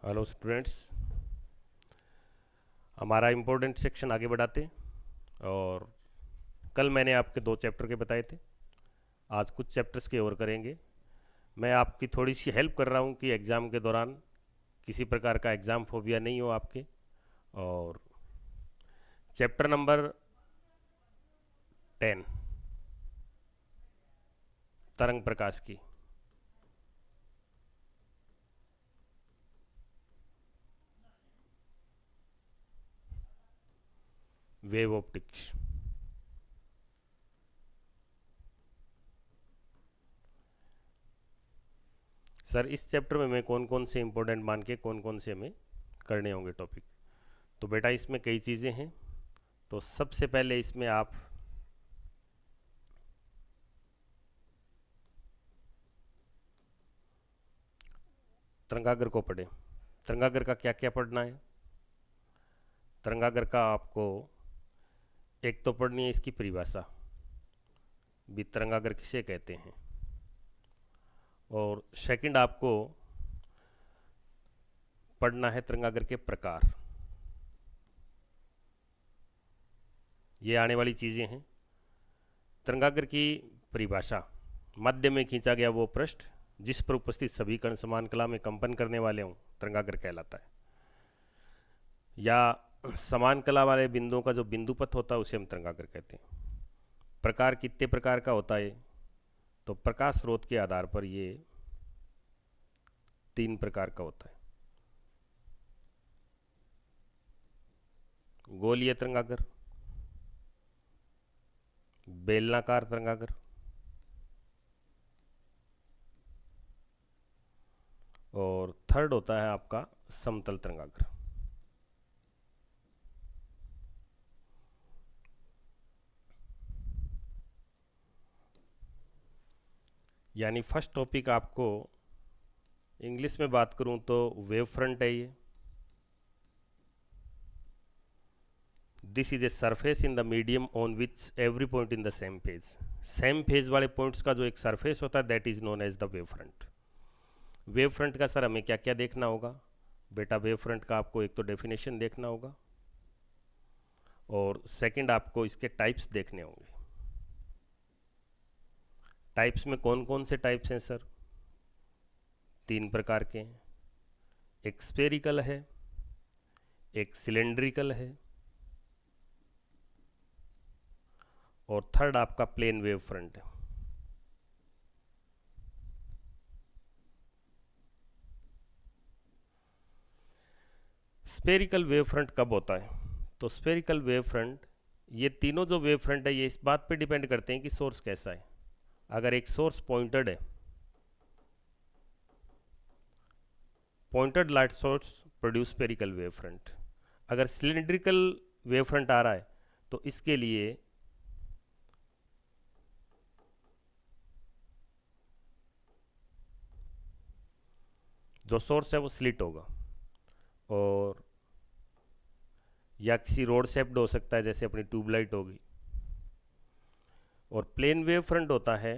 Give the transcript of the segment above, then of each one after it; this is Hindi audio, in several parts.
हेलो स्टूडेंट्स, हमारा इम्पोर्टेंट सेक्शन आगे बढ़ाते। और कल मैंने आपके 2 चैप्टर के बताए थे, आज कुछ चैप्टर्स के और करेंगे। मैं आपकी थोड़ी सी हेल्प कर रहा हूँ कि एग्ज़ाम के दौरान किसी प्रकार का एग्ज़ाम फोबिया नहीं हो आपके। और चैप्टर नंबर 10, तरंग प्रकाश की, वेव ऑप्टिक्स। सर, इस चैप्टर में मैं कौन कौन से इंपॉर्टेंट मान के कौन कौन से हमें करने होंगे टॉपिक। तो बेटा इसमें कई चीज़ें हैं। तो सबसे पहले इसमें आप तरंगागर को पढ़ें। तरंगागर का क्या क्या पढ़ना है? तरंगागर का आपको एक तो पढ़नी है इसकी परिभाषा, भी तरंगागर किसे कहते हैं। और सेकंड आपको पढ़ना है तरंगागर के प्रकार। ये आने वाली चीज़ें हैं। तरंगागर की परिभाषा, मध्य में खींचा गया वो पृष्ठ जिस पर उपस्थित सभी कण समान कला में कंपन करने वाले हों, तरंगागर कहलाता है। या समान कला वाले बिंदुओं का जो बिंदुपथ होता है उसे हम तरंगागर कहते हैं। प्रकार कितने प्रकार का होता है? तो प्रकाश स्रोत के आधार पर ये 3 प्रकार का होता है। गोलीय तरंगागर, बेलनाकार तरंगागर और थर्ड होता है आपका समतल तरंगागर। यानी फर्स्ट टॉपिक आपको इंग्लिश में बात करूं तो वेव फ्रंट है ये। This is a surface in the medium on which every point in the same phase वाले पॉइंट्स का जो एक सरफेस होता है that is known as the wave front. Wave front का सर हमें क्या क्या देखना होगा? बेटा वेव फ्रंट का आपको एक तो डेफिनेशन देखना होगा और सेकंड आपको इसके टाइप्स देखने होंगे। टाइप्स में कौन कौन से टाइप्स हैं सर? 3 प्रकार के हैं। एक स्फेरिकल है, एक सिलेंड्रिकल है और थर्ड आपका प्लेन वेव फ्रंट है। स्फेरिकल वेव फ्रंट कब होता है? तो स्फेरिकल वेव फ्रंट, ये तीनों जो वेव फ्रंट है ये इस बात पे डिपेंड करते हैं कि सोर्स कैसा है। अगर एक सोर्स पॉइंटेड है, pointed light source produce spherical wave front. अगर सिलिंड्रिकल वेव फ्रंट आ रहा है तो इसके लिए जो सोर्स है वो स्लिट होगा और या किसी रोड शेप्ड हो सकता है, जैसे अपनी ट्यूबलाइट होगी। और प्लेन वेव फ्रंट होता है,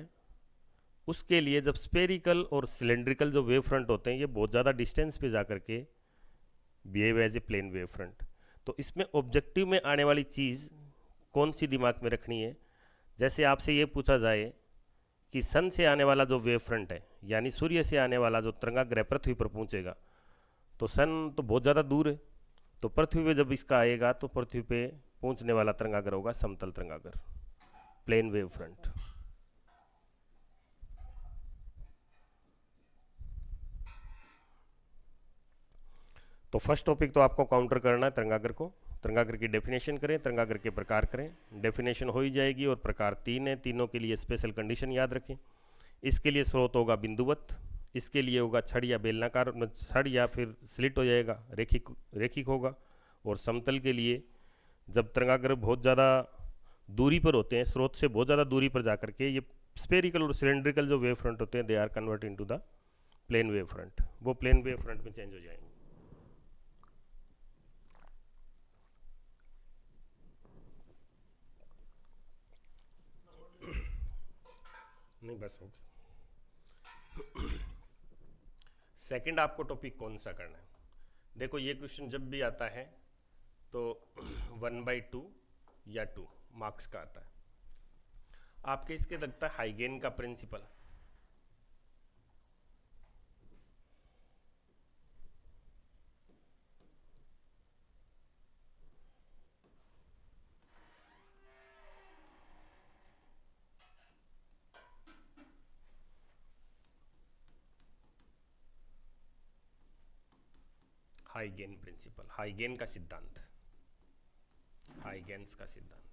उसके लिए जब स्फेरिकल और सिलेंड्रिकल जो वेव फ्रंट होते हैं ये बहुत ज़्यादा डिस्टेंस पे जा करके behave as a plane wave front. तो इसमें ऑब्जेक्टिव में आने वाली चीज़ कौन सी दिमाग में रखनी है? जैसे आपसे ये पूछा जाए कि सन से आने वाला जो वेव फ्रंट है, यानी सूर्य से आने वाला जो तरंगाग्रह पृथ्वी पर पहुंचेगा, तो सन तो बहुत ज़्यादा दूर है। तो पृथ्वी पे जब इसका आएगा तो पृथ्वी पे पहुंचने वाला तरंगाग्र होगा समतल तरंगाग्र, प्लेन वेव फ्रंट। तो फर्स्ट टॉपिक तो आपको काउंटर करना है तरंगाग्र को। तरंगाग्र की डेफिनेशन करें, तरंगाग्र के प्रकार करें। डेफिनेशन हो ही जाएगी और प्रकार 3 है, तीनों के लिए स्पेशल कंडीशन याद रखें। इसके लिए स्रोत होगा बिंदुवत, इसके लिए होगा छड़ या बेलनाकार, छड़ या फिर स्लिट हो जाएगा, रेखिक रेखिक होगा। और समतल के लिए जब तरंगाग्र बहुत ज़्यादा दूरी पर होते हैं, स्रोत से बहुत ज़्यादा दूरी पर जा करके ये स्पेरिकल और सिलेंड्रिकल जो वेव फ्रंट होते हैं they are convert into the plane wave front, वो प्लेन वेव फ्रंट में चेंज हो जाएंगे। नहीं बस हो गया। सेकंड आपको टॉपिक कौन सा करना है? देखो ये क्वेश्चन जब भी आता है तो 1/2 या 2 मार्क्स का आता है। आपके इसके लगता है हाइगेन का प्रिंसिपल। हाइगेन प्रिंसिपल, हाइगेन का सिद्धांत, हाइगेन्स का सिद्धांत।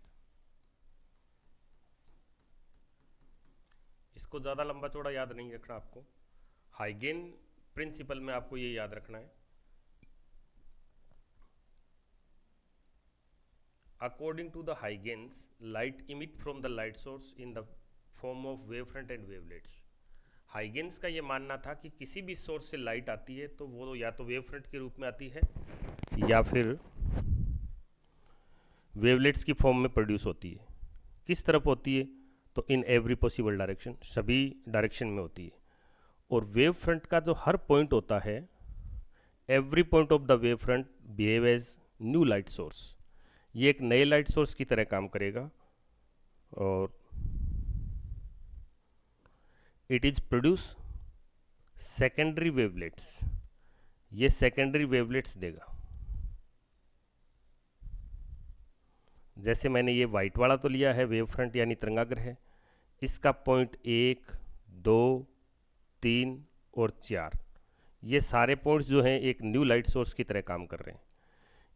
इसको ज़्यादा लंबा चौड़ा याद नहीं रखना आपको। हाइगेन प्रिंसिपल में आपको ये याद रखना है, according to the Huygens light emit from the light source in the form of wave front and wavelets. Huygens का ये मानना था कि किसी भी सोर्स से लाइट आती है तो वो या तो वेव फ्रंट के रूप में आती है या फिर वेवलेट्स की फॉर्म में प्रोड्यूस होती है। किस तरफ होती है? तो इन एवरी पॉसिबल डायरेक्शन, सभी डायरेक्शन में होती है। और वेव फ्रंट का जो हर पॉइंट होता है, every point of the wave front behave as new light source. ये एक नए लाइट सोर्स की तरह काम करेगा और it is produce secondary wavelets. ये सेकेंडरी वेवलेट्स देगा। जैसे मैंने ये वाइट वाला तो लिया है वेव फ्रंट यानी तरंगाग्र है, इसका पॉइंट 1, 2, 3 और 4, ये सारे पॉइंट्स जो हैं एक न्यू लाइट सोर्स की तरह काम कर रहे हैं।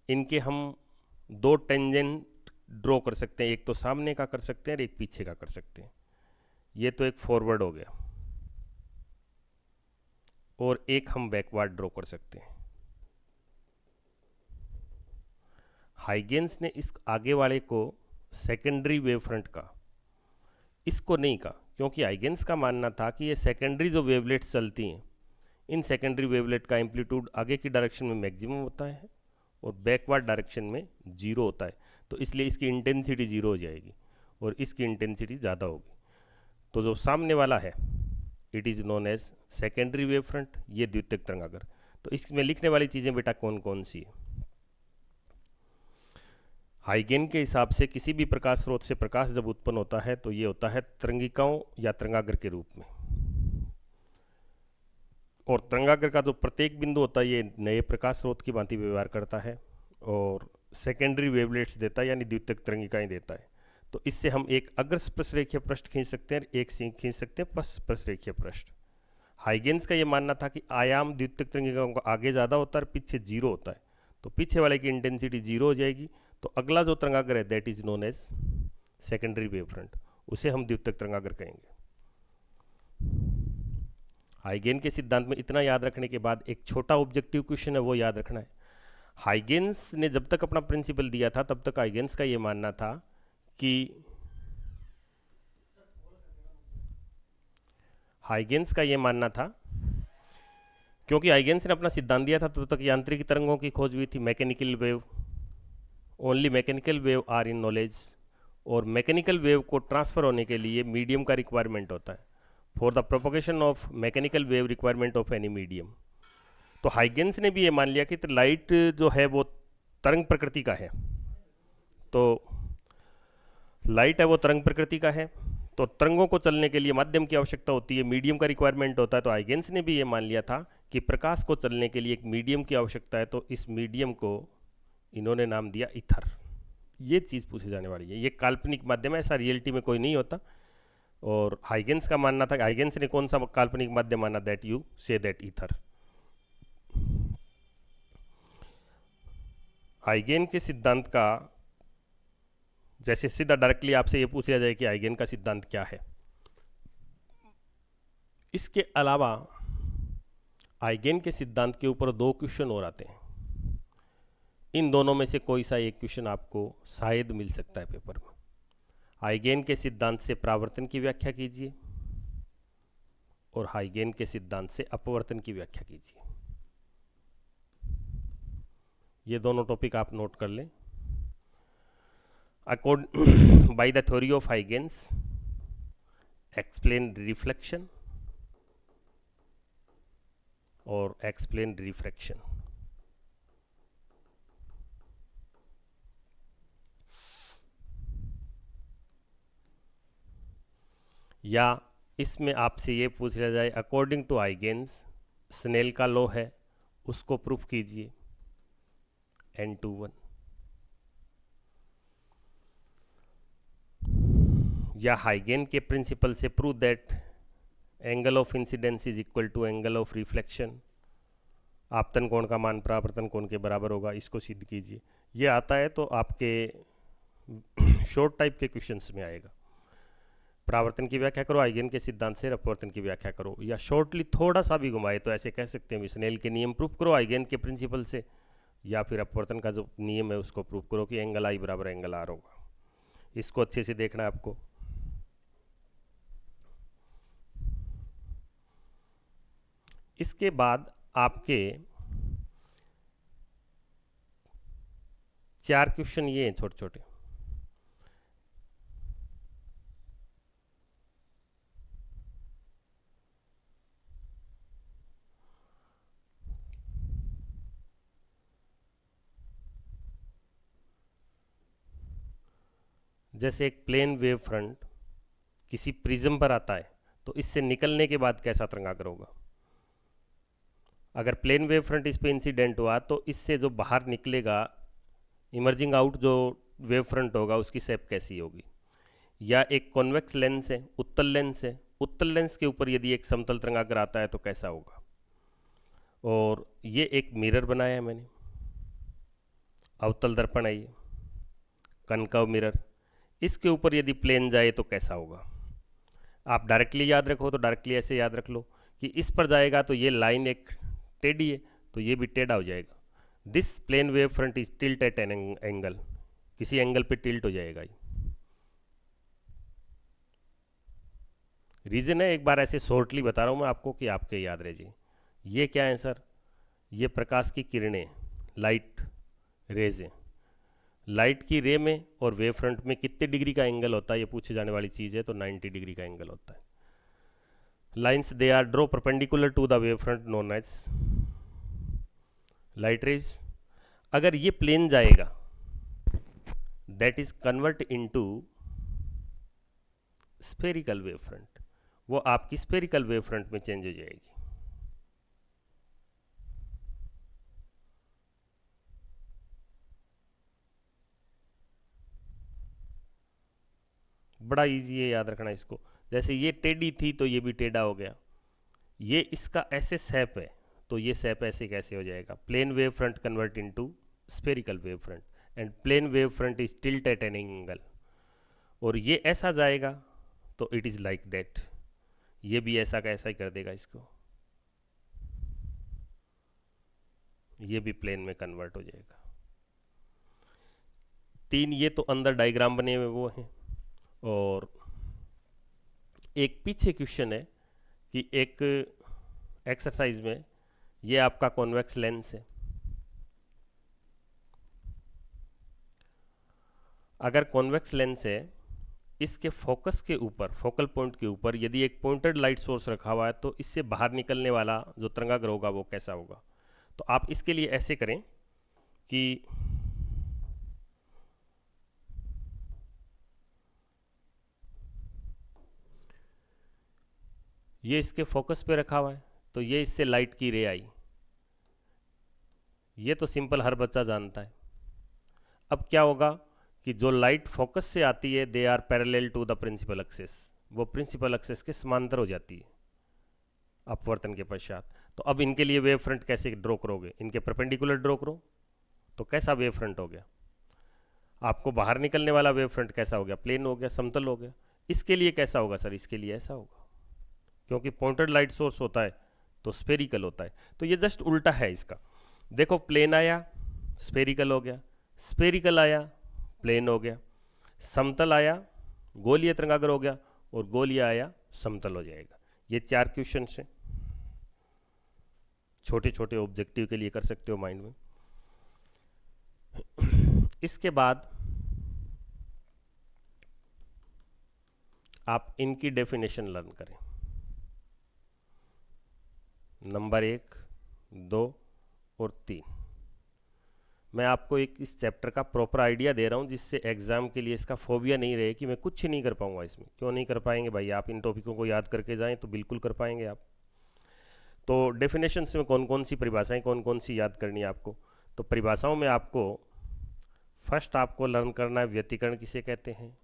इनके हम दो टेंजेंट ड्रॉ कर सकते हैं, एक तो सामने का कर सकते हैं और एक पीछे का कर सकते हैं। ये तो एक फॉरवर्ड हो गया और एक हम बैकवर्ड ड्रॉ कर सकते हैं। हाइगेन्स ने इस आगे वाले को सेकेंडरी वेव फ्रंट का, इसको नहीं कहा, क्योंकि हाइगेन्स का मानना था कि ये सेकेंडरी जो वेवलेट्स चलती हैं, इन सेकेंडरी वेवलेट का एम्पलीट्यूड आगे की डायरेक्शन में मैक्सिमम होता है और बैकवर्ड डायरेक्शन में 0 होता है। तो इसलिए इसकी इंटेंसिटी 0 हो जाएगी और इसकी इंटेंसिटी ज़्यादा होगी। तो जो सामने वाला है it is known as secondary wave front, ये द्वितीयक तरंगाग्र। तो इसमें लिखने वाली चीज़ें बेटा कौन कौन सी है? हाइगेन के हिसाब से किसी भी प्रकाश स्रोत से प्रकाश जब उत्पन्न होता है तो ये होता है तरंगिकाओं या तरंगाग्र के रूप में। और तरंगाग्र का जो प्रत्येक बिंदु होता है ये नए प्रकाश स्रोत की भांति व्यवहार करता है और सेकेंडरी वेवलेट्स देता है यानी द्वितीयक तरंगिकाएं देता है। तो इससे हम एक अग्र स्पर्शरेखीय पृष्ठ खींच सकते हैं, एक खींच सकते हैं स्पर्शरेखीय पृष्ठ। हाइगेन्स का ये मानना था कि आयाम द्वितीयक तरंगिकाओं का आगे ज़्यादा होता है और पीछे 0 होता है, तो पीछे वाले की इंटेंसिटी 0 हो जाएगी। तो अगला जो तरंगाग्र है that is known as secondary wave front, उसे हम द्वितीयक तरंगाग्र कहेंगे। हाइगेन के सिद्धांत में इतना याद रखने के बाद एक छोटा ऑब्जेक्टिव क्वेश्चन है वो याद रखना है। हाइगेन्स ने जब तक अपना प्रिंसिपल दिया था तब तक हाइगेन्स का ये मानना था कि क्योंकि हाइगेन्स ने अपना सिद्धांत दिया था तब तक यांत्रिक तरंगों की खोज हुई थी, mechanical wave, only mechanical wave are in knowledge. और मैकेनिकल वेव को ट्रांसफर होने के लिए मीडियम का रिक्वायरमेंट होता है, for the propagation of mechanical wave requirement of any medium. तो हाइगेन्स ने भी ये मान लिया कि लाइट जो है वो तरंग प्रकृति का है, तो लाइट है वो तरंग प्रकृति का है, तो तरंगों को चलने के लिए माध्यम की आवश्यकता होती है, मीडियम का रिक्वायरमेंट होता है। तो हाइगेन्स ने भी ये मान लिया था कि प्रकाश को चलने के लिए एक मीडियम की आवश्यकता है, तो इस मीडियम को इन्होंने नाम दिया ईथर। ये चीज़ पूछी जाने वाली है, ये काल्पनिक माध्यम है, ऐसा रियलिटी में कोई नहीं होता। और हाइगेन्स का मानना था, हाइगेन्स ने कौन सा काल्पनिक माध्यम माना? That you say that ether. हाइगेन के सिद्धांत का, जैसे सीधा डायरेक्टली आपसे ये पूछ लिया जाए कि हाइगेन का सिद्धांत क्या है, इसके अलावा हाइगेन के सिद्धांत के ऊपर 2 क्वेश्चन और आते हैं। इन दोनों में से कोई सा एक क्वेश्चन आपको शायद मिल सकता है पेपर में। हाइगेन के सिद्धांत से परावर्तन की व्याख्या कीजिए और हाइगेन के सिद्धांत से अपवर्तन की व्याख्या कीजिए। ये दोनों टॉपिक आप नोट कर लें। By the theory of Huygens explain reflection और एक्सप्लेन रिफ्रैक्शन। या इसमें आपसे ये पूछ लिया जाए अकॉर्डिंग टू हाइगेन्स स्नेल का लॉ है उसको प्रूफ कीजिए n21, या हाइगेन के प्रिंसिपल से prove that angle of incidence is equal to angle of reflection, आपतन कोण का मान परावर्तन कोण के बराबर होगा, इसको सिद्ध कीजिए। ये आता है तो आपके शॉर्ट टाइप के क्वेश्चंस में आएगा। परावर्तन की व्याख्या करो, हाइगेन के सिद्धांत से अपवर्तन की व्याख्या करो, या शॉर्टली थोड़ा सा भी घुमाए तो ऐसे कह सकते हैं स्नेल के नियम प्रूफ करो हाइगेन के प्रिंसिपल से, या फिर अपवर्तन का जो नियम है उसको प्रूफ करो कि एंगल आई बराबर एंगल आर होगा। इसको अच्छे से देखना है आपको। इसके बाद आपके 4 क्वेश्चन ये हैं छोटे छोटे। जैसे एक प्लेन वेव फ्रंट किसी प्रिज्म पर आता है तो इससे निकलने के बाद कैसा तरंगाग्र होगा। अगर प्लेन वेव फ्रंट इस पे इंसिडेंट हुआ तो इससे जो बाहर निकलेगा इमर्जिंग आउट जो वेव फ्रंट होगा उसकी शेप कैसी होगी। या एक कॉन्वेक्स लेंस है, उत्तल लेंस है, उत्तल लेंस के ऊपर यदि एक समतल तरंगाग्र आता है तो कैसा होगा। और ये एक मिरर बनाया है मैंने, अवतल दर्पण है ये, कनकव मिरर, इसके ऊपर यदि प्लेन जाए तो कैसा होगा। आप डायरेक्टली याद रखो तो डायरेक्टली ऐसे याद रख लो कि इस पर जाएगा तो ये लाइन एक टेढ़ी है तो ये भी टेढ़ा हो जाएगा। This plane wave front is tilt at an angle, किसी एंगल पे टिल्ट हो जाएगा ये। रीज़न है, एक बार ऐसे शॉर्टली बता रहा हूँ मैं आपको कि आपके याद रह जाए। ये क्या है सर, ये प्रकाश की किरणें, लाइट रेज हैं। लाइट की रे में और वेव फ्रंट में कितने डिग्री का एंगल होता है ये पूछे जाने वाली चीज़ है, तो 90 डिग्री का एंगल होता है। Lines they are draw perpendicular to the wave front known as light rays. अगर ये प्लेन जाएगा that is convert into spherical wave front, वो आपकी स्फेरिकल वेव फ्रंट में चेंज हो जाएगी। बड़ा इजी है याद रखना इसको। जैसे ये टेढ़ी थी तो ये भी टेढ़ा हो गया, ये इसका ऐसे शेप है तो ये शेप ऐसे कैसे हो जाएगा। Plane wave front convert into spherical wave front and plane wave front is tilt at an angle, और ये ऐसा जाएगा तो इट इज़ लाइक दैट, ये भी ऐसा का ऐसा ही कर देगा इसको, ये भी प्लेन में कन्वर्ट हो जाएगा। 3 ये तो अंदर डायग्राम बने हुए वो हैं। और एक पीछे क्वेश्चन है कि एक एक्सरसाइज में ये आपका कॉन्वेक्स लेंस है, अगर कॉन्वेक्स लेंस है इसके फोकस के ऊपर, फोकल पॉइंट के ऊपर यदि एक पॉइंटेड लाइट सोर्स रखा हुआ है तो इससे बाहर निकलने वाला जो तरंगाग्र होगा वो कैसा होगा। तो आप इसके लिए ऐसे करें कि ये इसके फोकस पे रखा हुआ है तो ये इससे लाइट की रे आई, ये तो सिंपल हर बच्चा जानता है। अब क्या होगा कि जो लाइट फोकस से आती है they are parallel to the principal axis, वो प्रिंसिपल एक्सिस के समांतर हो जाती है अपवर्तन के पश्चात। तो अब इनके लिए वेव फ्रंट कैसे ड्रॉ करोगे, इनके परपेंडिकुलर ड्रॉ करो तो कैसा वेव फ्रंट हो गया। आपको बाहर निकलने वाला वेव फ्रंट कैसा हो गया, प्लेन हो गया, समतल हो गया। इसके लिए कैसा होगा सर, इसके लिए ऐसा होगा, क्योंकि पॉइंटेड लाइट सोर्स होता है तो स्फेरिकल होता है। तो ये जस्ट उल्टा है इसका। देखो प्लेन आया स्फेरिकल हो गया, स्फेरिकल आया प्लेन हो गया, समतल आया गोलीय तरंगाग्र हो गया, और गोलीय आया समतल हो जाएगा। ये 4 क्वेश्चन हैं, छोटे छोटे ऑब्जेक्टिव के लिए कर सकते हो माइंड में। इसके बाद आप इनकी डेफिनेशन लर्न करें, नंबर 1, 2 और 3। मैं आपको एक इस चैप्टर का प्रॉपर आइडिया दे रहा हूँ, जिससे एग्ज़ाम के लिए इसका फोबिया नहीं रहे कि मैं कुछ नहीं कर पाऊँगा इसमें। क्यों नहीं कर पाएंगे भाई, आप इन टॉपिकों को याद करके जाएं तो बिल्कुल कर पाएंगे आप। तो डेफिनेशंस में कौन कौन सी परिभाषाएं, कौन कौन सी याद करनी है आपको। तो परिभाषाओं में आपको फर्स्ट आपको लर्न करना है व्यतिकरण किसे कहते हैं,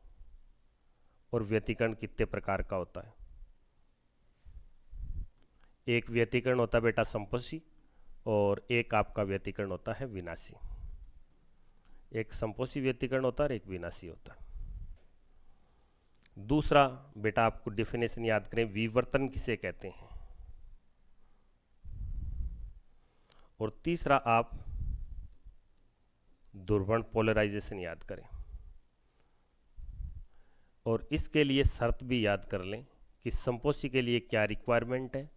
और व्यतिकरण कितने प्रकार का होता है। एक व्यतिकरण होता है बेटा संपोषी, और एक आपका व्यतिकरण होता है विनाशी। एक संपोषी व्यतिकरण होता है और एक विनाशी होता है। दूसरा बेटा आपको डेफिनेशन याद करें, विवर्तन किसे कहते हैं। और तीसरा आप ध्रुवण पोलराइजेशन याद करें। और इसके लिए शर्त भी याद कर लें कि संपोषी के लिए क्या रिक्वायरमेंट है,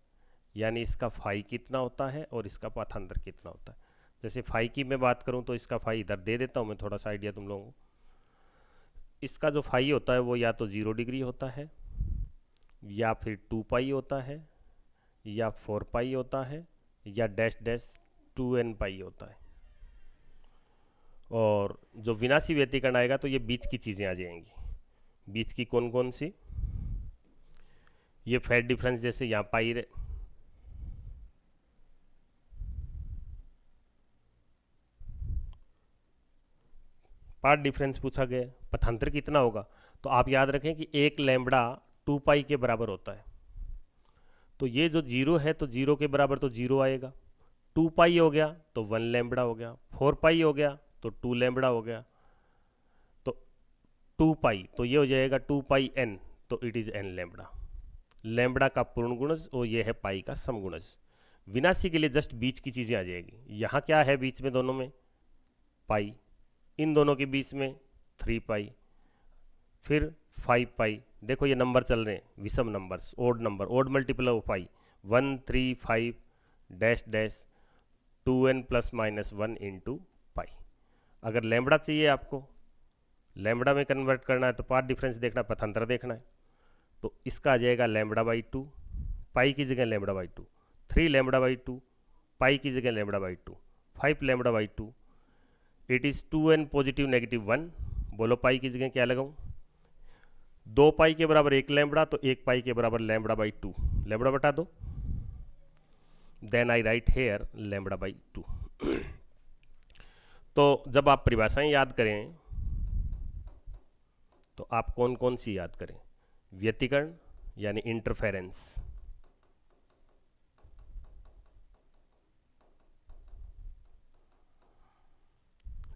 यानी इसका फाई कितना होता है और इसका पाथांतर कितना होता है। जैसे फाई की मैं बात करूं तो इसका फाई इधर दे देता हूं मैं, थोड़ा सा आइडिया तुम लोगों को। इसका जो फाई होता है वो या तो 0 डिग्री होता है, या फिर 2 पाई होता है, या 4 पाई होता है, या डैश डैश 2n पाई होता है। और जो विनाशी व्यतिकरण आएगा तो ये बीच की चीज़ें आ जाएंगी। बीच की कौन कौन सी, ये फेज डिफरेंस, जैसे यहाँ पाई पार्ट डिफरेंस पूछा गया, पथांतर कितना होगा, तो आप याद रखें कि 1 लैम्बडा 2 पाई के बराबर होता है। तो ये जो 0 है तो 0 के बराबर तो 0 आएगा, 2 पाई हो गया तो 1 लैम्बडा हो गया, 4 पाई हो गया तो 2 लैम्बडा हो गया, तो 2 पाई तो ये हो जाएगा 2 पाई n, तो it is n lambda. Lambda का पूर्ण गुणज और ये है पाई का समगुणज। विनाशी के लिए जस्ट बीच की चीज़ें आ जाएगी। यहाँ क्या है बीच में दोनों में, पाई, इन दोनों के बीच में 3 पाई, फिर 5 पाई। देखो ये नंबर चल रहे हैं विषम numbers, odd number, odd multiple of pi, 1 3 5 dash dash 2n plus minus 1 into pi. अगर लैम्बडा चाहिए आपको, लैम्बडा में कन्वर्ट करना है तो पार्ट डिफरेंस देखना, पथांतर देखना है, तो इसका आ जाएगा लैम्बडा बाई 2, पाई की जगह लैम्बडा बाई 2, 3 लैम्बडा बाई 2, पाई की जगह lambda by 2, 5 lambda by 2, it is 2n positive negative 1। बोलो पाई की जगह क्या लगाऊं, 2 पाई के बराबर 1 लैम्बडा, तो 1 पाई के बराबर लैम्बडा बाई 2, लैम्बडा बटा 2, then I write here lambda by 2। तो जब आप परिभाषाएं याद करें तो आप कौन कौन सी याद करें, व्यतिकरण यानी इंटरफेरेंस,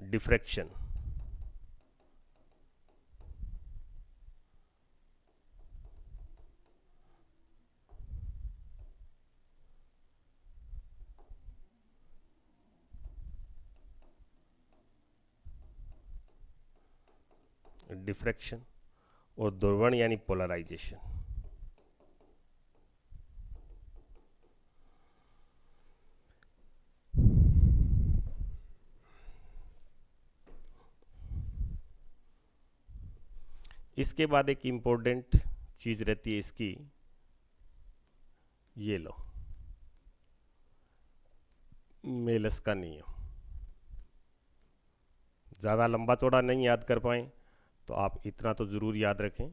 डिफ्रैक्शन, डिफ्रैक्शन, और ध्रुवण यानी पोलराइजेशन। इसके बाद एक इम्पोर्टेंट चीज़ रहती है इसकी, ये लो, मेलस का नियम। ज़्यादा लंबा चौड़ा नहीं याद कर पाएँ तो आप इतना तो ज़रूर याद रखें,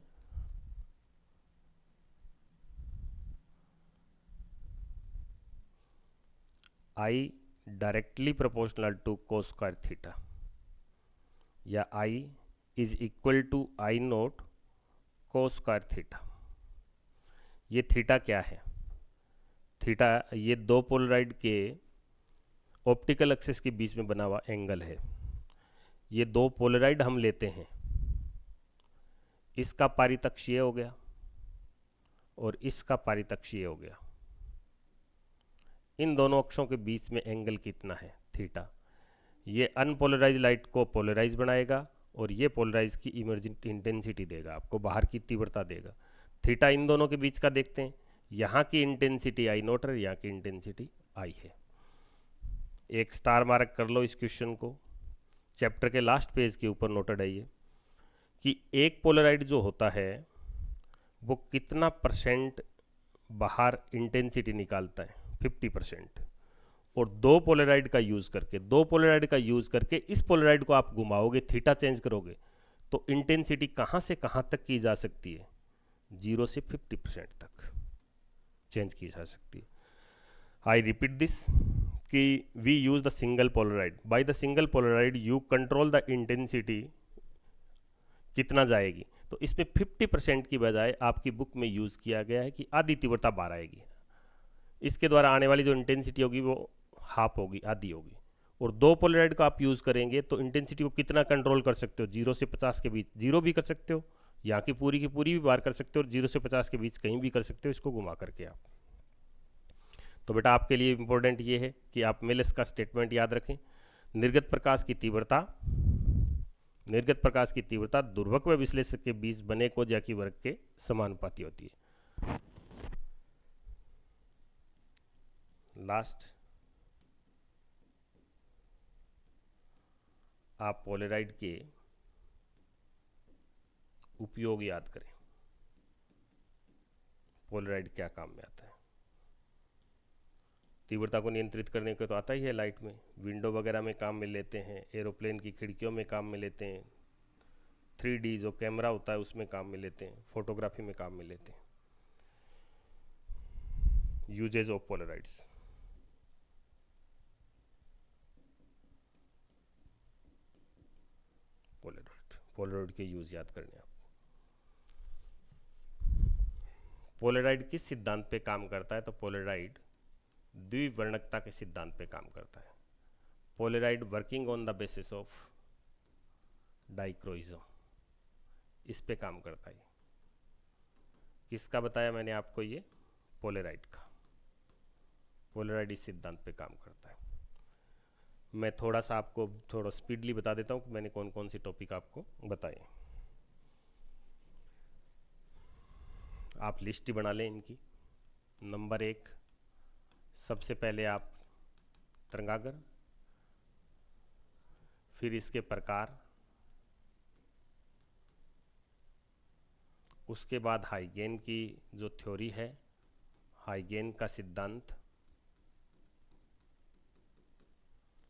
I directly proportional to cos square theta, या I is equal to I naught cos square theta. ये थीटा क्या है, थीटा ये दो पोलराइड के ऑप्टिकल एक्सिस के बीच में बना हुआ एंगल है। ये दो पोलराइड हम लेते हैं, इसका पारितक्ष ये हो गया और इसका पारितक्ष ये हो गया। इन दोनों अक्षों के बीच में एंगल कितना है, थीटा। ये अनपोलराइज लाइट को पोलराइज बनाएगा और ये पोलराइज की इमर्जेंट इंटेंसिटी देगा, आपको बाहर की तीव्रता देगा। थीटा इन दोनों के बीच का देखते हैं, यहाँ की इंटेंसिटी आई नोट है, यहाँ की इंटेंसिटी आई है। एक स्टार मार्क कर लो इस क्वेश्चन को, चैप्टर के लास्ट पेज के ऊपर नोटेड है ये, कि एक पोलराइड जो होता है वो कितना परसेंट बाहर इंटेंसिटी निकालता है, 50%, और दो पोलराइड का यूज़ करके इस पोलराइड को आप घुमाओगे, थीटा चेंज करोगे, तो इंटेंसिटी कहाँ से कहाँ तक की जा सकती है? 0 से 50% तक चेंज की जा सकती है। आई रिपीट दिस कि we use the single polaroid, by the single polaroid you control the intensity कितना जाएगी। तो इसमें 50% की बजाय आपकी बुक में यूज़ किया गया है कि आधी तीव्रता बाहर आएगी, इसके द्वारा आने वाली जो इंटेंसिटी होगी वो हाफ होगी, आधी होगी। और दो पोलराइड का आप यूज़ करेंगे तो इंटेंसिटी को कितना कंट्रोल कर सकते हो? 0 से 50 के बीच, 0 भी कर सकते हो, यहाँ की पूरी भी बाहर कर सकते हो, और 0 से 50 के बीच कहीं भी कर सकते हो इसको घुमा करके आप। तो बेटा आपके लिए इंपॉर्टेंट ये है कि आप मिल्स का स्टेटमेंट याद रखें। निर्गत प्रकाश की तीव्रता दुर्भक व विश्लेषक के बीच बने कोज्याकी वर्ग के समानुपाती होती है। लास्ट, आप पोलराइड के उपयोग याद करें। पोलराइड क्या काम में आता है? तीव्रता को नियंत्रित करने को तो आता ही है लाइट में, विंडो वगैरह में काम में लेते हैं, एरोप्लेन की खिड़कियों में काम में लेते हैं, 3D जो कैमरा होता है उसमें काम में लेते हैं, फोटोग्राफी में काम में लेते हैं। Uses of polaroids. पोलराइड के यूज याद करने आप। पोलराइड किस सिद्धांत पे काम करता है? तो पोलराइड द्विवर्णकता के सिद्धांत पे काम करता है। Polaroid working on the basis of dichroism, इस पे काम करता है। किसका बताया मैंने आपको? ये पोलराइड का। पोलराइड इस सिद्धांत पे काम करता है। मैं थोड़ा सा आपको थोड़ा स्पीडली बता देता हूँ कि मैंने कौन कौन सी टॉपिक आपको बताए। आप लिस्ट ही बना लें इनकी। नंबर 1, सबसे पहले आप तरंगागर, फिर इसके प्रकार, उसके बाद हाइगेन की जो थ्योरी है, हाइगेन का सिद्धांत,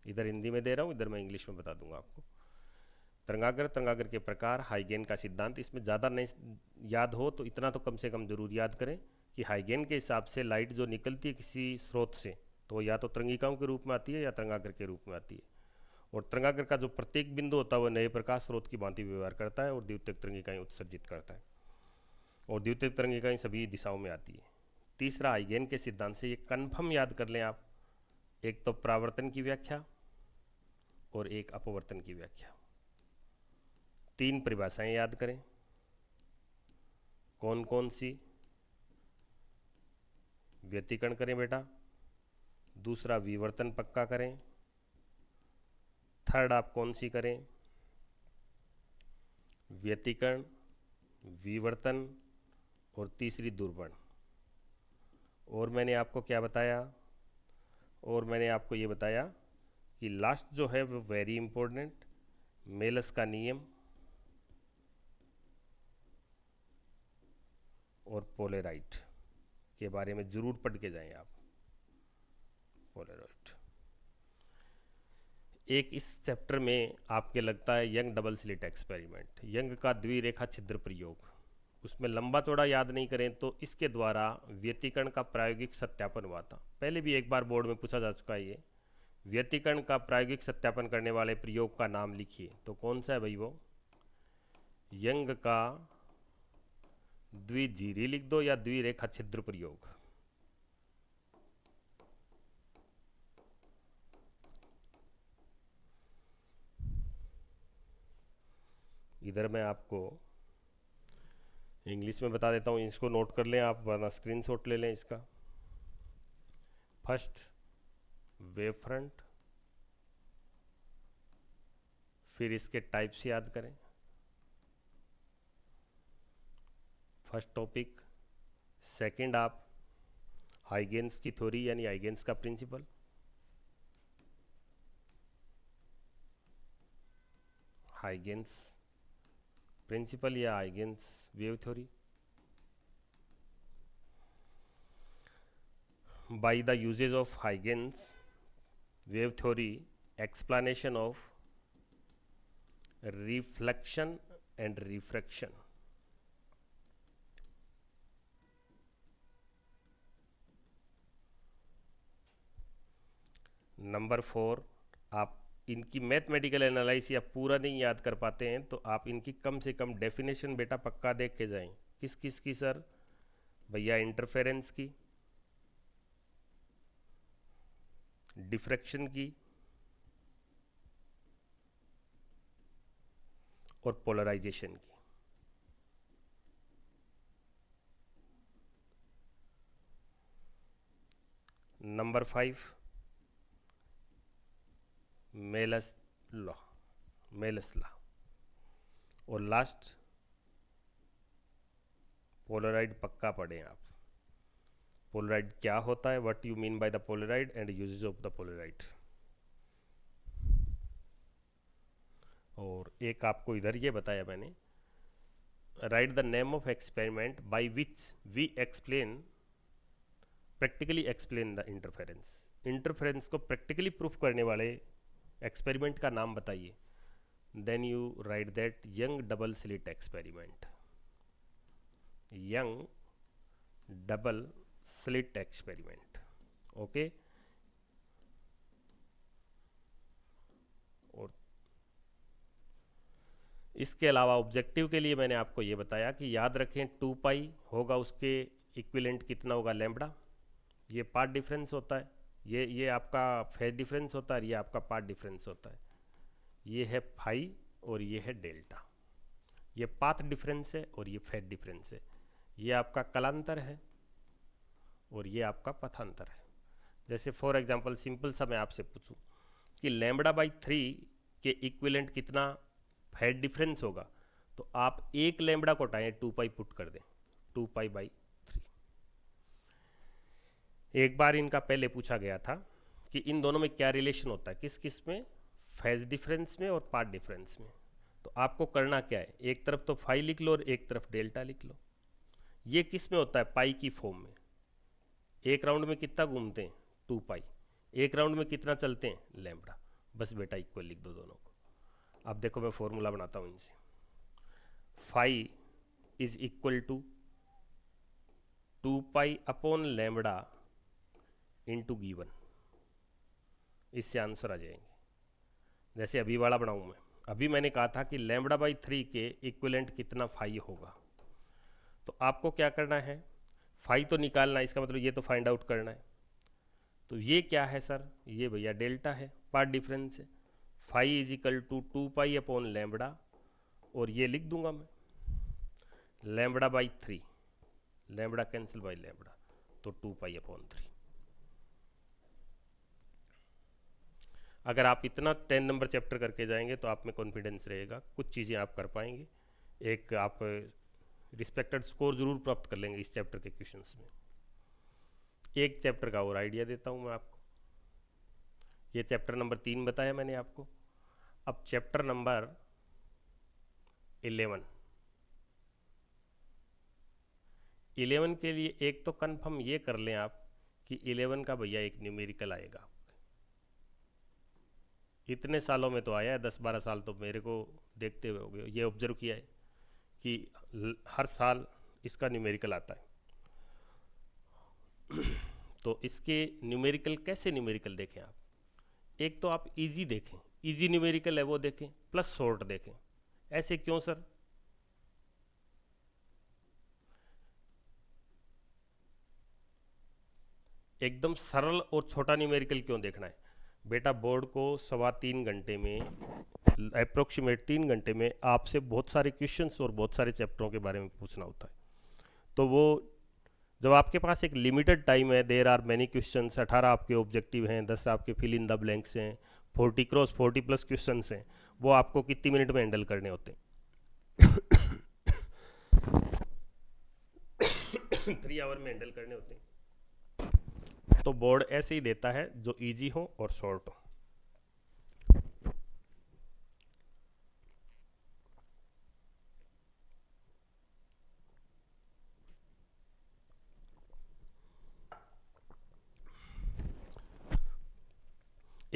इधर हिंदी में दे रहा हूँ, इधर मैं इंग्लिश में बता दूंगा आपको। तरंगागर के प्रकार, हाइगेन का सिद्धांत। इसमें ज़्यादा नहीं याद हो तो इतना तो कम से कम जरूर याद करें कि हाइगेन के हिसाब से लाइट जो निकलती है किसी स्रोत से, तो या तो तरंगिकाओं के रूप में आती है या तरंगागर के रूप में आती है। और तरंगागर का जो प्रत्येक बिंदु होता है वह नए प्रकाश स्रोत की भांति व्यवहार करता है और द्वितीयक तरंगिकाएं उत्सर्जित करता है, और द्वितीयक तरंगिकाएं सभी दिशाओं में आती है। तीसरा, हाइगेन के सिद्धांत से ये कन्फर्म याद कर लें आप, एक तो परावर्तन की व्याख्या और एक अपवर्तन की व्याख्या। 3 परिभाषाएं याद करें। कौन कौन सी? व्यतिकरण करें बेटा, दूसरा विवर्तन पक्का करें, थर्ड आप कौन सी करें? व्यतिकरण, विवर्तन और तीसरी दुर्बण। और मैंने आपको क्या बताया? और मैंने आपको ये बताया कि लास्ट जो है वो वेरी इंपॉर्टेंट, मेलस का नियम और पोलराइड के बारे में जरूर पढ़ के जाएं आप। पोलराइड एक इस चैप्टर में आपके लगता है young double slit experiment, young का द्विरेखा छिद्र प्रयोग। उसमें लंबा चौड़ा याद नहीं करें तो इसके द्वारा व्यतिकरण का प्रायोगिक सत्यापन हुआ था। पहले भी एक बार बोर्ड में पूछा जा चुका है ये। व्यतिकरण का प्रायोगिक सत्यापन करने वाले प्रयोग का नाम लिखिए, तो कौन सा है भाई? वो यंग का द्विजीरी लिख दो या द्विरेखा छिद्र प्रयोग। इधर मैं आपको इंग्लिश में बता देता हूँ, इसको नोट कर लें आप, वरना स्क्रीनशॉट ले लें इसका। फर्स्ट वेव फ्रंट, फिर इसके टाइप्स याद करें। First topic. सेकंड आप हाइगेन्स की थ्योरी यानी हाइगेन्स का प्रिंसिपल। हाइगेन्स प्रिंसिपल या Huygens wave theory. By the uses of Huygens wave theory explanation of reflection and refraction. Number 4, आप इनकी मैथमेटिकल एनालिसिस आप पूरा नहीं याद कर पाते हैं तो आप इनकी कम से कम डेफिनेशन बेटा पक्का देख के जाएं। किस किस की सर? भैया इंटरफेरेंस की, डिफ्रैक्शन की और पोलराइजेशन की। Number 5, Malus law, Malus law. और लास्ट, पोलराइड पक्का पढ़ें आप। पोलराइड क्या होता है, what you mean by the polaroid and uses of the polaroid. और एक आपको इधर ये बताया मैंने, write the name of experiment by which we explain, practically explain the interference. Interference को प्रैक्टिकली प्रूफ करने वाले एक्सपेरिमेंट का नाम बताइए। Then you write that Young double slit experiment, young double slit experiment. Okay. और इसके अलावा ऑब्जेक्टिव के लिए मैंने आपको ये बताया कि याद रखें 2 पाई होगा, उसके इक्विलेंट कितना होगा, लैम्बडा। ये पार्ट डिफरेंस होता है, ये आपका फेज डिफरेंस होता है, ये आपका पार्ट डिफरेंस होता है। ये है फाई और ये है डेल्टा। ये पाथ डिफरेंस है और ये फेज डिफरेंस है। ये आपका कलांतर है और ये आपका पथांतर है। जैसे फॉर एग्जांपल सिंपल सा मैं आपसे पूछूं कि लैम्बडा बाई 3 के इक्विलेंट कितना फेज डिफरेंस होगा, तो आप एक लैम्बडा को हटाएं, 2 पाई पुट कर दें, 2 पाई बाई 3। एक बार इनका पहले पूछा गया था कि इन दोनों में क्या रिलेशन होता है, किस किस में, फेज डिफरेंस में और पार्ट डिफरेंस में। तो आपको करना क्या है, एक तरफ तो फाई लिख लो और एक तरफ डेल्टा लिख लो। ये किस में होता है, पाई की फॉर्म में। एक राउंड में कितना घूमते हैं, 2 पाई। एक राउंड में कितना चलते हैं, लैम्बडा। बस बेटा इक्वल लिख दो दोनों को। अब देखो मैं फॉर्मूला बनाता हूँ इनसे। Phi is equal to 2 pi upon lambda into given. इससे आंसर आ जाएंगे। जैसे अभी वाला बनाऊँ मैं, अभी मैंने कहा था कि लैम्बडा बाई 3 के इक्विवेलेंट कितना फाई होगा। तो आपको क्या करना है, फाई तो निकालना है, इसका मतलब ये तो फाइंड आउट करना है। तो ये क्या है सर, ये भैया डेल्टा है, पार्ट डिफरेंस है। Phi is equal to 2 pi upon lambda, और ये लिख दूंगा मैं lambda by 3, lambda cancel by lambda, तो 2 पाई अपॉन 3। अगर आप इतना 10 नंबर चैप्टर करके जाएंगे तो आप में कॉन्फिडेंस रहेगा, कुछ चीज़ें आप कर पाएंगे। एक आप रिस्पेक्टेड स्कोर जरूर प्राप्त कर लेंगे इस चैप्टर के क्वेश्चंस में। एक चैप्टर का और आइडिया देता हूँ मैं आपको। ये चैप्टर नंबर 3 बताया मैंने आपको। अब चैप्टर नंबर 11 के लिए एक तो कन्फर्म ये कर लें आप कि 11 का भैया एक न्यूमेरिकल आएगा। इतने सालों में तो आया है, 10-12 साल तो मेरे को देखते हुए हो गए, ये ऑब्जर्व किया है कि हर साल इसका न्यूमेरिकल आता है। तो इसके न्यूमेरिकल कैसे न्यूमेरिकल देखें आप, एक तो आप इजी देखें, इजी न्यूमेरिकल है वो देखें, प्लस शॉर्ट देखें। ऐसे क्यों सर? एकदम सरल और छोटा न्यूमेरिकल क्यों देखना है बेटा? बोर्ड को 3.25 घंटे में, अप्रोक्सीमेट 3 घंटे में आपसे बहुत सारे क्वेश्चंस और बहुत सारे चैप्टरों के बारे में पूछना होता है। तो वो जब आपके पास एक लिमिटेड टाइम है, देयर आर मैनी क्वेश्चंस, 18 आपके ऑब्जेक्टिव हैं, 10 आपके फिल इन द ब्लैंक्स हैं, 40 क्रॉस 40 प्लस क्वेश्चंस हैं, वो आपको कितनी मिनट में हैंडल करने होते हैं? 3 आवर में हैंडल करने होते हैं। तो बोर्ड ऐसे ही देता है जो इजी हो और शॉर्ट हो।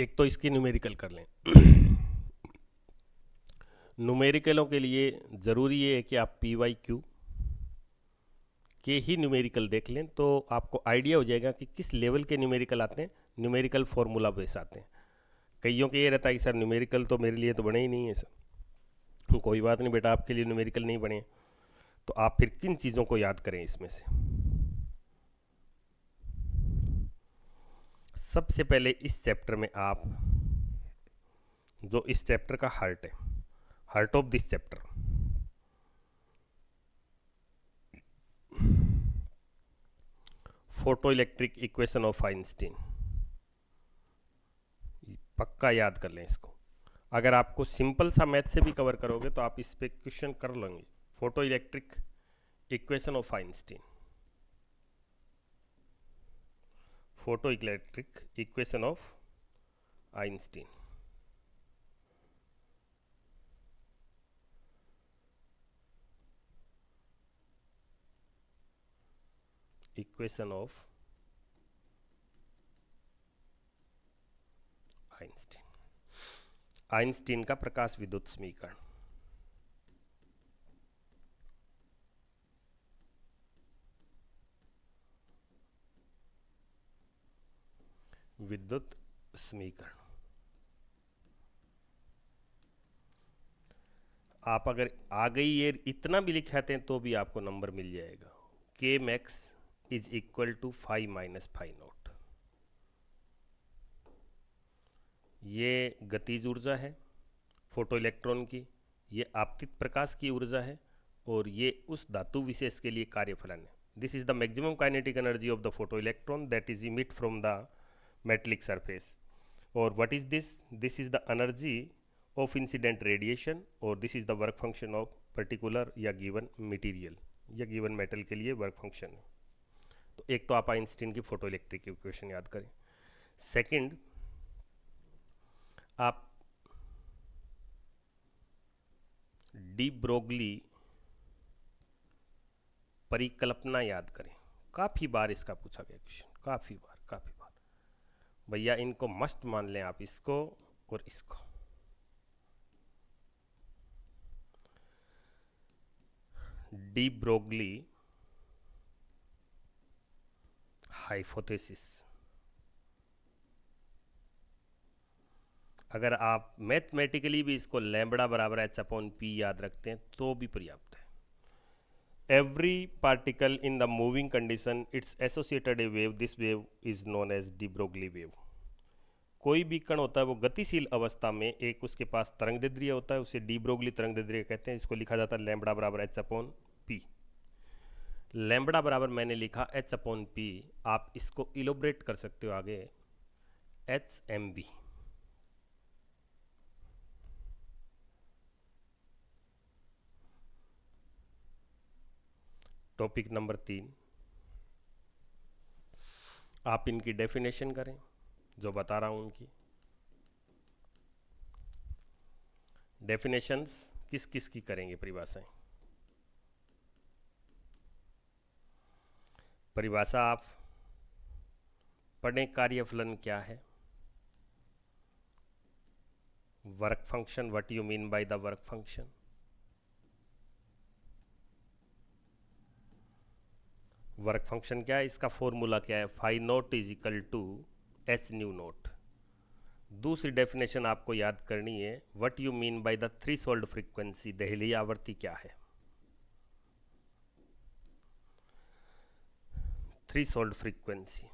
एक तो इसकी न्यूमेरिकल कर लें। न्यूमेरिकलों के लिए ज़रूरी है कि आप PYQ के ही न्यूमेरिकल देख लें, तो आपको आइडिया हो जाएगा कि किस लेवल के न्यूमेरिकल आते हैं, न्यूमेरिकल फॉर्मूला बेस आते हैं। कईयों के ये रहता है कि सर न्यूमेरिकल तो मेरे लिए तो बने ही नहीं है सर। कोई बात नहीं बेटा, आपके लिए न्यूमेरिकल नहीं बने, तो आप फिर किन चीज़ों को याद करें इसमें से। सबसे पहले इस चैप्टर में आप जो इस चैप्टर का हार्ट है, heart of this chapter, photo electric equation of Einstein, पक्का याद कर लें इसको। अगर आपको सिंपल सा मैथ से भी कवर करोगे तो आप इस पे क्वेश्चन कर लेंगे। Photo electric equation of Einstein, photo electric equation of Einstein. Equation of Einstein, Einstein का प्रकाश विद्युत समीकरण। विद्युत समीकरण आप अगर आ गई ये इतना भी लिखाते हैं तो भी आपको नंबर मिल जाएगा। K max is equal to 5 minus 5 naught. ये गतिज ऊर्जा है फोटो इलेक्ट्रॉन की, ये आपतित प्रकाश की ऊर्जा है, और ये उस धातु विशेष के लिए कार्यफलन है। This is the maximum kinetic energy of the photo electron that is emit from the metallic surface. और what is this? This is the energy of incident radiation, और this is the work function of particular या गिवन मटेरियल या गिवन मेटल के लिए वर्क फंक्शन है। तो एक तो आप आइंस्टीन की फोटो इलेक्ट्रिक इक्वेशन याद करें। सेकंड, आप डी ब्रोगली परिकल्पना याद करें। काफ़ी बार इसका पूछा गया क्वेश्चन, काफ़ी बार। भैया इनको मस्ट मान लें आप, इसको और इसको। De Broglie hypothesis. अगर आप मैथमेटिकली भी इसको लैम्बडा बराबर h/p याद रखते हैं तो भी पर्याप्त है। Every particle in the moving condition it's associated a wave, this wave is known as de Broglie wave. कोई भी कण होता है वो गतिशील अवस्था में एक उसके पास तरंग दैर्ध्य होता है, उसे डी ब्रोगली तरंग दैर्ध्य कहते हैं। इसको लिखा जाता है लैम्बडा बराबर h/p। लैम्बडा बराबर मैंने लिखा h/p, आप इसको इलोब्रेट कर सकते हो आगे hmb। टॉपिक नंबर 3, आप इनकी डेफिनेशन करें जो बता रहा हूं उनकी। डेफिनेशंस किस किस की करेंगे? परिभाषाएं। परिभाषा आप पढ़ें, कार्यफलन क्या है, work function, what you mean by the work function, work function क्या है, इसका फॉर्मूला क्या है, phi naught is equal to H nu naught. दूसरी डेफिनेशन आपको याद करनी है, what you mean by the threshold frequency, दहलीय आवृत्ति क्या है, थ्रेशोल्ड फ्रीक्वेंसी।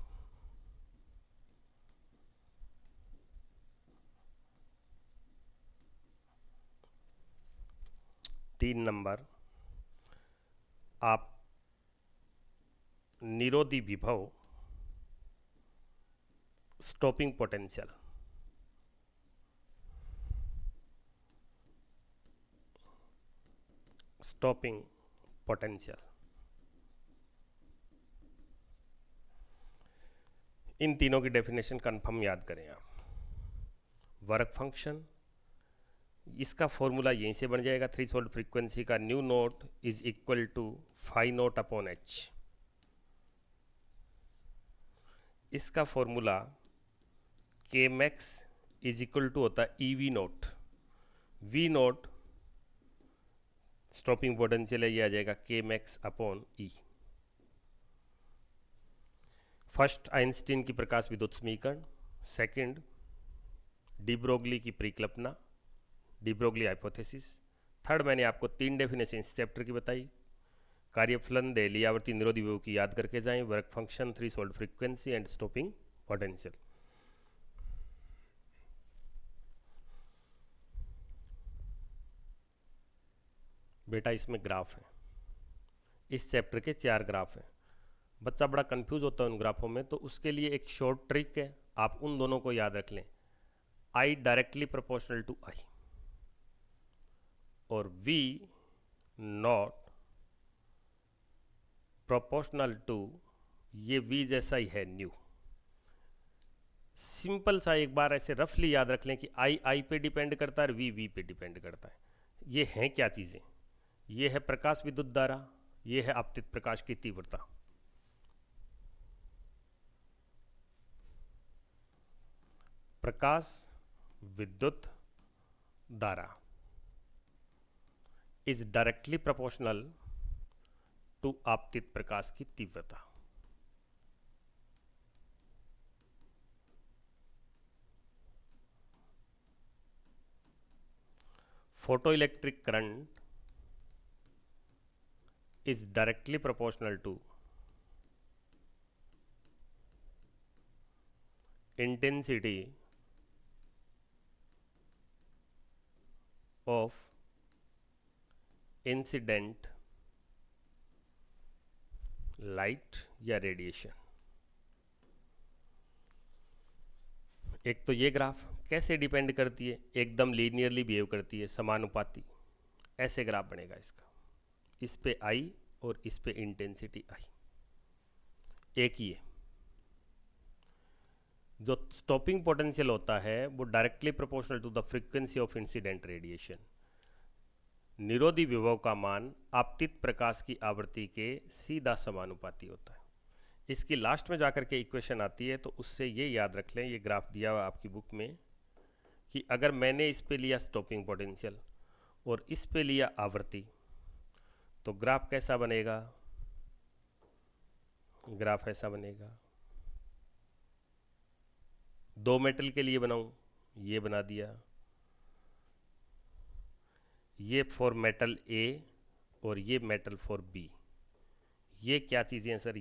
तीन नंबर, आप निरोधी विभव, स्टॉपिंग पोटेंशियल, स्टॉपिंग पोटेंशियल, इन तीनों की डेफिनेशन कंफर्म याद करें आप। वर्क फंक्शन, इसका फॉर्मूला यहीं से बन जाएगा, थ्रेशोल्ड फ्रीक्वेंसी का nu naught is equal to phi naught upon h. इसका formula K max is equal to होता है e V naught. V naught stopping potential है, ये आ जाएगा K max upon e. First Einstein की प्रकाश विद्युत समीकरण, सेकंड डी ब्रोगली की परिकल्पना, डी ब्रोगली हाइपोथेसिस, थर्ड मैंने आपको 3 डेफिनेशन इस चैप्टर की बताई। कार्यफलन, दहलीय आवर्ती, निरोधी विभव की याद करके जाएं, work function, threshold frequency and stopping potential. बेटा इसमें ग्राफ है, इस चैप्टर के 4 ग्राफ हैं। बच्चा बड़ा कंफ्यूज होता है उन ग्राफों में, तो उसके लिए एक शॉर्ट ट्रिक है, आप उन दोनों को याद रख लें। I directly proportional to I और V नॉट प्रोपोर्शनल टू, ये V जैसा ही है न्यू। सिंपल सा एक बार ऐसे रफली याद रख लें कि I पे डिपेंड करता है और V पे डिपेंड करता है। ये हैं क्या चीज़ें? ये है प्रकाश विद्युत धारा, ये है आपतित प्रकाश की तीव्रता। प्रकाश विद्युत धारा इज डायरेक्टली प्रोपोर्शनल टू आपतित प्रकाश की तीव्रता। Photo electric current is directly proportional to intensity of incident light या रेडिएशन। एक तो ये ग्राफ कैसे डिपेंड करती है, एकदम लीनियरली बिहेव करती है, समानुपाती, ऐसे ग्राफ बनेगा इसका। इस पे I और इस पे इंटेंसिटी I एक ही है। जो स्टॉपिंग पोटेंशियल होता है वो directly proportional to the frequency of incident radiation. निरोधी विभव का मान आपतित प्रकाश की आवृत्ति के सीधा समानुपाती होता है। इसकी लास्ट में जाकर के इक्वेशन आती है, तो उससे ये याद रख लें, ये ग्राफ दिया हुआ आपकी बुक में, कि अगर मैंने इस पे लिया स्टॉपिंग पोटेंशियल और इस पे लिया आवृत्ति, तो ग्राफ कैसा बनेगा? ग्राफ ऐसा बनेगा। 2 मेटल के लिए बनाऊं, ये बना दिया, ये फॉर मेटल ए और ये मेटल फॉर बी। ये क्या चीज़ें हैं सर?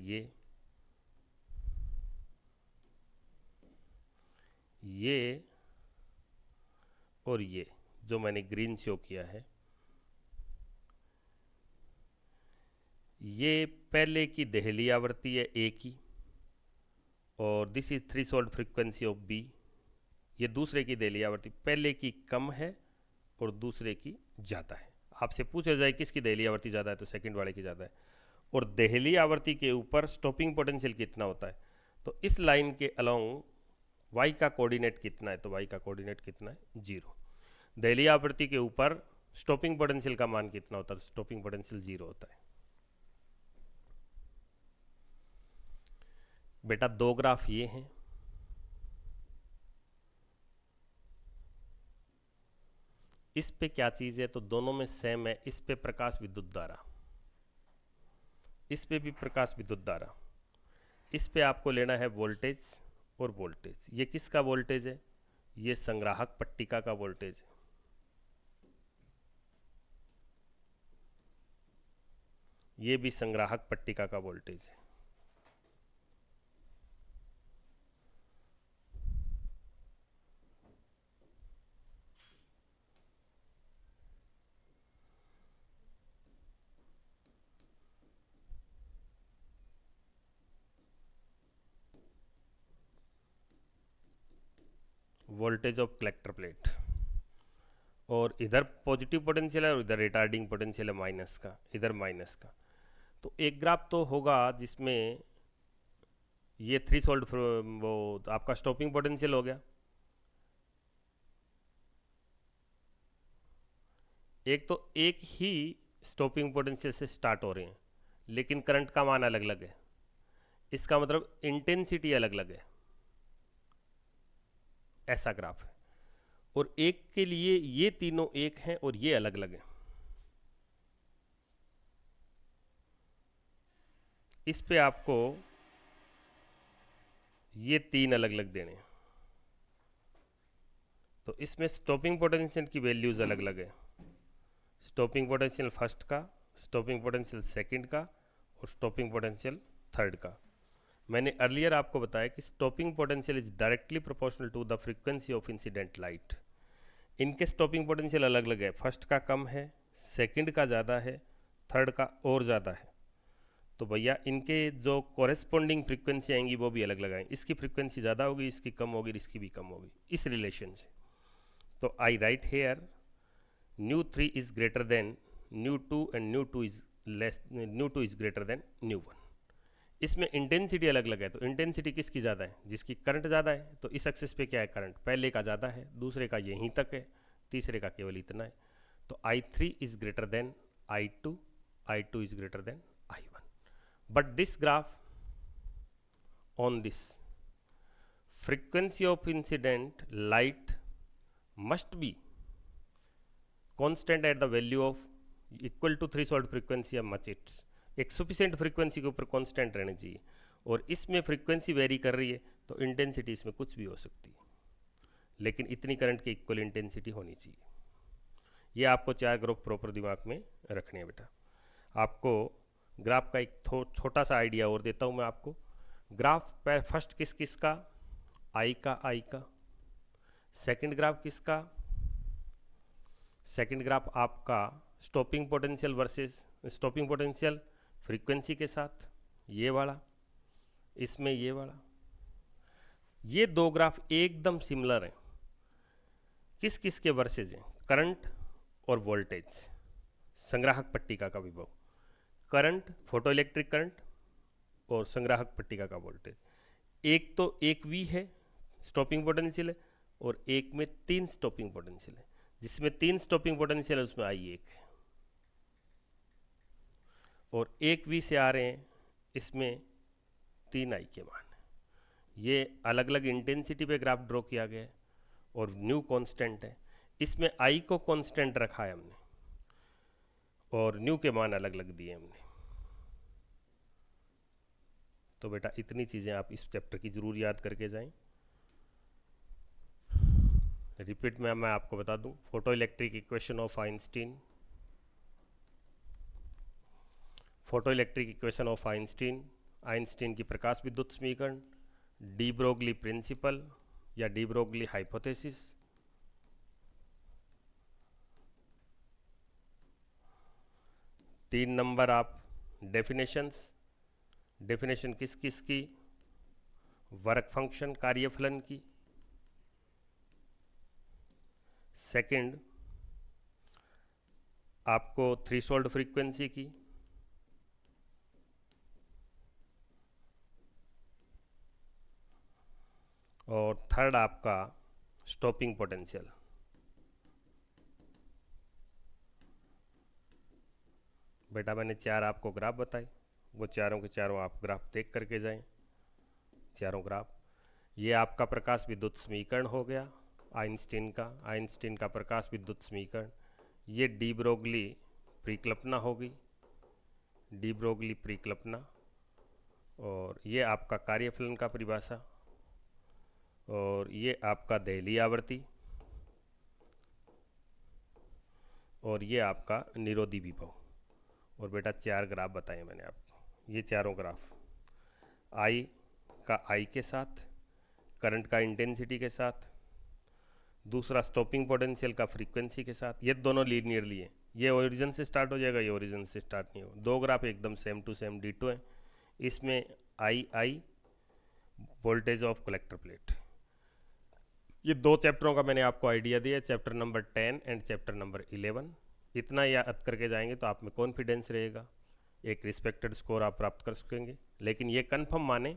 ये और ये जो मैंने ग्रीन शो किया है, ये पहले की दहलीय आवृत्ति है ए की, और this is threshold frequency of B. ये दूसरे की दहलीय आवृत्ति, पहले की कम है और दूसरे की ज़्यादा है। आपसे पूछा जाए किसकी दहलीय आवृत्ति ज़्यादा है, तो सेकंड वाले की ज़्यादा है। और दहलीय आवृत्ति के ऊपर स्टॉपिंग पोटेंशियल कितना होता है, तो इस लाइन के अलोंग y का कोऑर्डिनेट कितना है, तो y का कोऑर्डिनेट कितना है? 0। दहलीय आवृत्ति के ऊपर स्टॉपिंग पोटेंशियल का मान कितना होता है? स्टॉपिंग पोटेंशियल 0 होता है। बेटा 2 ग्राफ ये हैं, इस पे क्या चीज़ है, तो दोनों में सेम है। इस पे प्रकाश विद्युत धारा, इस पे भी प्रकाश विद्युत धारा। इस पे आपको लेना है वोल्टेज और वोल्टेज। ये किसका वोल्टेज है? ये संग्राहक पट्टिका का वोल्टेज है। ये भी संग्राहक पट्टिका का वोल्टेज है। वोल्टेज ऑफ कलेक्टर प्लेट, और इधर पॉजिटिव पोटेंशियल है और इधर रिटार्डिंग पोटेंशियल है माइनस का, इधर माइनस का। तो एक ग्राफ तो होगा जिसमें ये थ्रेशोल्ड, वो आपका स्टॉपिंग पोटेंशियल हो गया। एक तो एक ही स्टॉपिंग पोटेंशियल से स्टार्ट हो रहे हैं, लेकिन करंट का मान अलग अलग है। इसका मतलब इंटेंसिटी अलग अलग है। ऐसा ग्राफ है। और एक के लिए ये तीनों एक हैं और ये अलग अलग हैं। इस पे आपको ये तीन अलग अलग देने हैं, तो इसमें स्टॉपिंग पोटेंशियल की वैल्यूज अलग अलग है। स्टॉपिंग पोटेंशियल फर्स्ट का, स्टॉपिंग पोटेंशियल सेकंड का और स्टॉपिंग पोटेंशियल थर्ड का। मैंने अर्लियर आपको बताया कि stopping potential is directly proportional to the frequency of incident light. इनके स्टॉपिंग पोटेंशियल अलग अलग है, फर्स्ट का कम है, सेकंड का ज़्यादा है, थर्ड का और ज़्यादा है। तो भैया इनके जो कॉरेस्पॉन्डिंग फ्रीक्वेंसी आएंगी वो भी अलग अलग आएंगी। इसकी फ्रीक्वेंसी ज़्यादा होगी, इसकी कम होगी, इसकी भी कम होगी, इस रिलेशन से। तो I write here ν3 is greater than ν2 and ν2 is greater than ν1। इसमें इंटेंसिटी अलग अलग है, तो इंटेंसिटी किसकी ज़्यादा है? जिसकी करंट ज़्यादा है। तो इस एक्सिस पे क्या है? करंट पहले का ज़्यादा है, दूसरे का यहीं तक है, तीसरे का केवल इतना है। तो I3 is greater then I2, I2 is greater then I1। But this graph on this frequency of incident light must be constant at the value of equal to threshold frequency of much it's एक सफिशेंट फ्रीक्वेंसी के ऊपर कांस्टेंट रहनी चाहिए। और इसमें फ्रीक्वेंसी वेरी कर रही है तो इंटेंसिटी इसमें कुछ भी हो सकती है, लेकिन इतनी करंट की इक्वल इंटेंसिटी होनी चाहिए। ये आपको चार ग्राफ प्रॉपर दिमाग में रखने हैं बेटा। आपको ग्राफ का एक छोटा सा आइडिया और देता हूँ मैं आपको। ग्राफ पर फर्स्ट किस किस का? आई का। सेकंड ग्राफ किसका? सेकंड ग्राफ आपका stopping potential versus stopping potential frequency के साथ, ये वाला, इसमें ये वाला। ये दो ग्राफ एकदम सिमिलर हैं। किस किस के वर्सेज हैं? करंट और वोल्टेज, संग्राहक पट्टिका का विभव। करंट, फोटो इलेक्ट्रिक करंट और संग्राहक पट्टिका का वोल्टेज। एक तो एक V है स्टॉपिंग पोटेंशियल है, और एक में 3 स्टॉपिंग पोटेंशियल है। जिसमें 3 स्टॉपिंग पोटेंशियल है उसमें I1 है, और एक V से आ रहे हैं, इसमें 3 I के मान है। ये अलग अलग इंटेंसिटी पे ग्राफ ड्रॉ किया गया है और न्यू कांस्टेंट है। इसमें I को कांस्टेंट रखा है हमने और न्यू के मान अलग अलग दिए हमने। तो बेटा इतनी चीज़ें आप इस चैप्टर की ज़रूर याद करके जाएं। रिपीट में मैं आपको बता दूं, photo electric equation of Einstein, photo electric equation of Einstein, Einstein की प्रकाश विद्युत समीकरण, डी ब्रोगली प्रिंसिपल या डी ब्रोगली हाइपोथेसिस, तीन नंबर आप डेफिनेशंस, डेफिनेशन किस किस की? वर्क फंक्शन कार्यफलन की। सेकंड आपको थ्रेशोल्ड फ्रीक्वेंसी की। और थर्ड आपका स्टॉपिंग पोटेंशियल। बेटा मैंने चार आपको ग्राफ बताए, वो चारों के चारों आप ग्राफ देख करके जाएं। चारों ग्राफ, ये आपका प्रकाश विद्युत समीकरण हो गया आइंस्टीन का, आइंस्टीन का प्रकाश विद्युत समीकरण। ये डी ब्रोगली परिकल्पना होगी, डी ब्रोगली परिकल्पना। और ये आपका कार्यफलन का परिभाषा, और ये आपका दहली आवृत्ति, और ये आपका निरोधी विभव। और बेटा चार ग्राफ बताए मैंने आपको। ये चारों ग्राफ आई का आई के साथ, करंट का इंटेंसिटी के साथ, दूसरा स्टॉपिंग पोटेंशियल का फ्रीक्वेंसी के साथ। ये दोनों लीनियरली हैं, ये ओरिजिन से स्टार्ट हो जाएगा, ये ओरिजिन से स्टार्ट नहीं हो। दो ग्राफ एकदम सेम टू सेम D2 हैं। इसमें आई वोल्टेज ऑफ कलेक्टर प्लेट। ये दो चैप्टरों का मैंने आपको आइडिया दिया, chapter number 10 and chapter number 11। इतना याद करके जाएंगे तो आप में कॉन्फिडेंस रहेगा, एक रिस्पेक्टेड स्कोर आप प्राप्त कर सकेंगे। लेकिन ये कंफर्म माने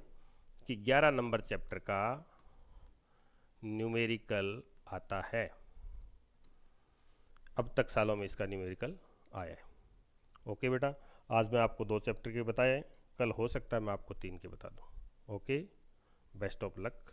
कि 11 नंबर चैप्टर का न्यूमेरिकल आता है। अब तक सालों में इसका न्यूमेरिकल आया है। ओके बेटा, आज मैं आपको 2 चैप्टर के बताए, कल हो सकता है मैं आपको 3 के बता दूँ। Okay, best of luck.